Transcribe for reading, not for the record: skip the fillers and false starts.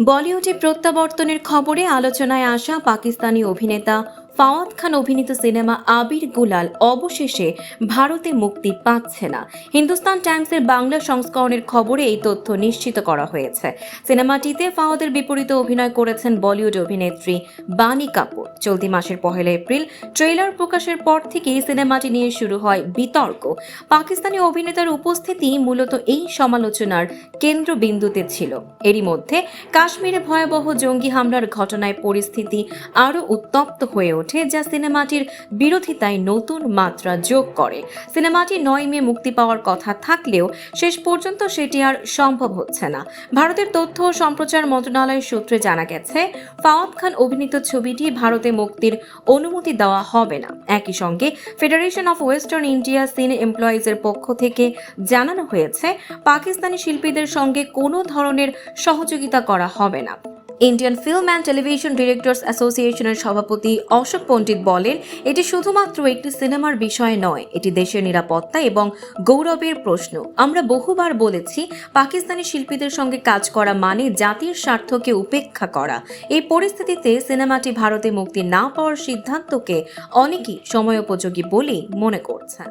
বলিউডে প্রত্যাবর্তনের খবরে আলোচনায় আসা পাকিস্তানি অভিনেতা ফাওয়াদ খান অভিনীত সিনেমা আবির গুলাল অবশেষে ভারতে মুক্তি পাচ্ছে না। হিন্দুস্তান টাইমসের বাংলা সংস্করণের খবরে এই তথ্য নিশ্চিত করা হয়েছে। সিনেমাটিতে ফাওয়াদের বিপরীতে অভিনয় করেছেন বলিউড অভিনেত্রী বানি কাপুর। চলতি মাসের 1 এপ্রিল ট্রেলার প্রকাশের পর থেকেই সিনেমাটি নিয়ে শুরু হয় বিতর্ক। পাকিস্তানি অভিনেতার উপস্থিতি মূলত এই সমালোচনার কেন্দ্রবিন্দুতে ছিল। এরই মধ্যে কাশ্মীরে ভয়াবহ জঙ্গি হামলার ঘটনায় পরিস্থিতি আরও উত্তপ্ত হয়ে ওঠে, যা সিনেমাটির বিরোধিতায় নতুন মাত্রা যোগ করে। সিনেমাটি 9 মে মুক্তি পাওয়ার কথা থাকলেও শেষ পর্যন্ত সেটি আর সম্ভব হচ্ছে না। ভারতের তথ্য ও সম্প্রচার মন্ত্রণালয়ের সূত্রে জানা গেছে, ফাওয়াদ খান অভিনীত ছবিটি ভারতে মুক্তির অনুমতি দেওয়া হবে না। একই সঙ্গে ফেডারেশন অফ ওয়েস্টার্ন ইন্ডিয়া সিনে এমপ্লয়িজের পক্ষ থেকে জানানো হয়েছে, পাকিস্তানি শিল্পীদের সঙ্গে কোনো ধরনের সহযোগিতা করা হবে না। Indian film and television directors অ্যাসোসিয়েশনের সভাপতি অশোক পণ্ডিত বলেন, এটি শুধুমাত্র একটি সিনেমার বিষয় নয়, এটি দেশের নিরাপত্তা এবং গৌরবের প্রশ্ন। আমরা বহুবার বলেছি, পাকিস্তানি শিল্পীদের সঙ্গে কাজ করা মানে জাতির স্বার্থকে উপেক্ষা করা। এই পরিস্থিতিতে সিনেমাটি ভারতে মুক্তি না পাওয়ার সিদ্ধান্তকে অনেকেই সময়োপযোগী বলেই মনে করছেন।